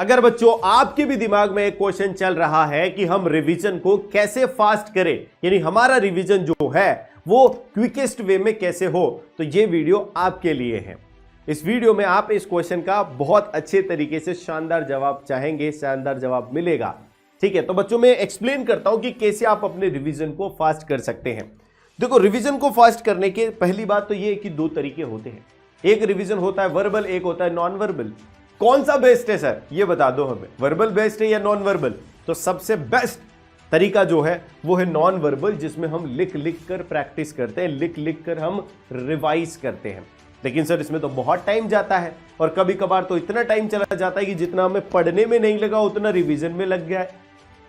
अगर बच्चों आपके भी दिमाग में एक क्वेश्चन चल रहा है कि हम रिवीजन को कैसे फास्ट करें, यानी हमारा रिवीजन जो है वो क्विकेस्ट वे में कैसे हो, तो ये वीडियो आपके लिए है। इस वीडियो में आप इस क्वेश्चन का बहुत अच्छे तरीके से शानदार जवाब चाहेंगे, शानदार जवाब मिलेगा। ठीक है, तो बच्चों मैं एक्सप्लेन करता हूं कि कैसे आप अपने रिवीजन को फास्ट कर सकते हैं। देखो, रिवीजन को फास्ट करने के पहली बात तो ये है कि दो तरीके होते हैं। एक रिवीजन होता है वर्बल, एक होता है नॉन वर्बल। कौन सा बेस्ट है सर, ये बता दो हमें, वर्बल बेस्ट है या नॉन वर्बल? तो सबसे बेस्ट तरीका जो है वो है नॉन वर्बल, जिसमें हम लिख लिख कर प्रैक्टिस करते हैं, लिख लिख कर हम रिवाइज करते हैं। लेकिन सर इसमें तो बहुत टाइम जाता है, और कभी कभार तो इतना टाइम चला जाता है कि जितना हमें पढ़ने में नहीं लगा उतना रिवीजन में लग गया है।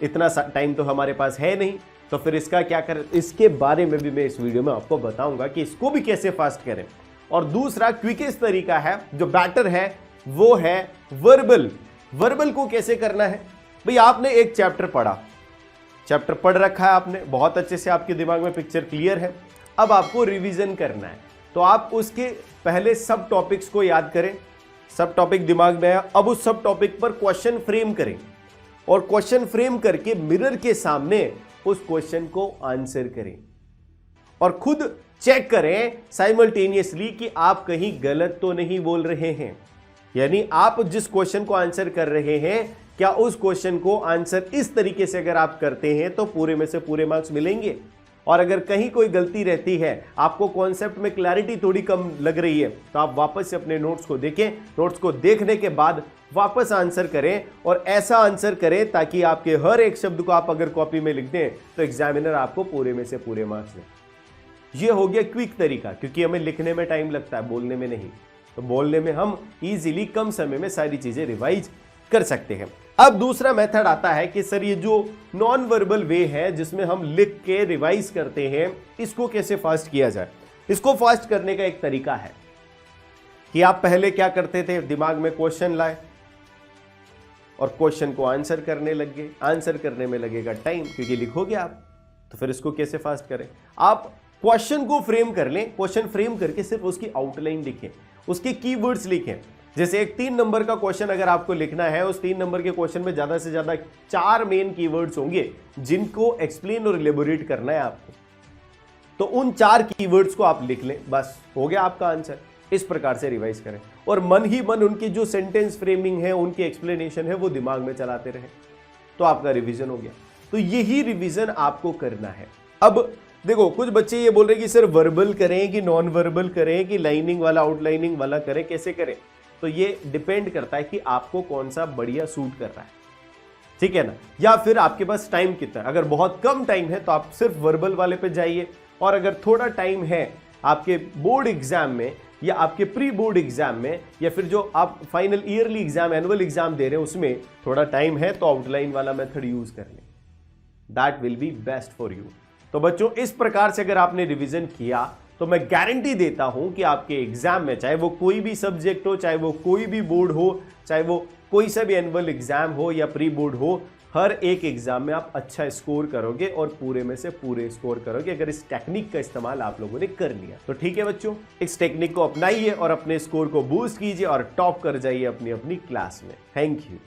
इतना टाइम तो हमारे पास है नहीं, तो फिर इसका क्या करें, इसके बारे में भी मैं इस वीडियो में आपको बताऊंगा कि इसको भी कैसे फास्ट करें। और दूसरा क्विकेस्ट तरीका है जो बेटर है वो है वर्बल। वर्बल को कैसे करना है भाई, आपने एक चैप्टर पढ़ा, चैप्टर पढ़ रखा है आपने बहुत अच्छे से, आपके दिमाग में पिक्चर क्लियर है। अब आपको रिवीजन करना है, तो आप उसके पहले सब टॉपिक्स को याद करें, सब टॉपिक दिमाग में है। अब उस सब टॉपिक पर क्वेश्चन फ्रेम करें, और क्वेश्चन फ्रेम करके मिरर के सामने उस क्वेश्चन को आंसर करें, और खुद चेक करें साइमल्टेनियसली कि आप कहीं गलत तो नहीं बोल रहे हैं। यानी आप जिस क्वेश्चन को आंसर कर रहे हैं, क्या उस क्वेश्चन को आंसर इस तरीके से अगर आप करते हैं तो पूरे में से पूरे मार्क्स मिलेंगे। और अगर कहीं कोई गलती रहती है, आपको कॉन्सेप्ट में क्लैरिटी थोड़ी कम लग रही है, तो आप वापस से अपने नोट्स को देखें, नोट्स को देखने के बाद वापस आंसर करें, और ऐसा आंसर करें ताकि आपके हर एक शब्द को आप अगर कॉपी में लिख दें तो एग्जामिनर आपको पूरे में से पूरे मार्क्स दें। ये हो गया क्विक तरीका, क्योंकि हमें लिखने में टाइम लगता है, बोलने में नहीं। तो बोलने में हम इजीली कम समय में सारी चीजें रिवाइज कर सकते हैं। अब दूसरा मेथड आता है कि सर ये जो नॉन वर्बल वे है जिसमें हम लिख के रिवाइज करते हैं, इसको कैसे फास्ट किया जाए। इसको फास्ट करने का एक तरीका है कि आप पहले क्या करते थे, दिमाग में क्वेश्चन लाए और क्वेश्चन को आंसर करने लग गए। आंसर करने में लगेगा टाइम क्योंकि लिखोगे आप, तो फिर इसको कैसे फास्ट करें। आप क्वेश्चन को फ्रेम कर लें, क्वेश्चन फ्रेम करके सिर्फ उसकी आउटलाइन लिखें, उसके कीवर्ड्स लिखें। जैसे एक 3 नंबर का क्वेश्चन अगर आपको लिखना है, उस 3 नंबर के क्वेश्चन में ज्यादा से ज्यादा 4 मेन कीवर्ड्स होंगे जिनको एक्सप्लेन और इलेबोरेट करना है आपको। तो उन 4 कीवर्ड्स को आप लिख लें, बस हो गया आपका आंसर। इस प्रकार से रिवाइज करें, और मन ही मन उनकी जो सेंटेंस फ्रेमिंग है, उनकी एक्सप्लेनेशन है, वो दिमाग में चलाते रहे, तो आपका रिवीजन हो गया। तो यही रिवीजन आपको करना है। अब देखो, कुछ बच्चे ये बोल रहे हैं कि सर वर्बल करें कि नॉन वर्बल करें कि लाइनिंग वाला आउटलाइनिंग वाला करें, कैसे करें। तो ये डिपेंड करता है कि आपको कौन सा बढ़िया सूट कर रहा है, ठीक है ना, या फिर आपके पास टाइम कितना है। अगर बहुत कम टाइम है तो आप सिर्फ वर्बल वाले पे जाइए, और अगर थोड़ा टाइम है आपके बोर्ड एग्जाम में या आपके प्री बोर्ड एग्जाम में, या फिर जो आप final yearly exam, annual exam दे रहे हैं, उसमें थोड़ा टाइम है, तो आउटलाइन वाला मेथड यूज कर लें। That will be best for you. तो बच्चों, इस प्रकार से अगर आपने रिवीजन किया तो मैं गारंटी देता हूं कि आपके एग्जाम में, चाहे वो कोई भी सब्जेक्ट हो, चाहे वो कोई भी बोर्ड हो, चाहे वो कोई सा भी एनुअल एग्जाम हो या प्री बोर्ड हो, हर एक एग्जाम में आप अच्छा स्कोर करोगे, और पूरे में से पूरे स्कोर करोगे अगर इस टेक्निक का इस्तेमाल आप लोगों ने कर लिया। तो ठीक है बच्चों, इस टेक्निक को अपनाइए और अपने स्कोर को बूस्ट कीजिए और टॉप कर जाइए अपनी अपनी क्लास में। Thank you.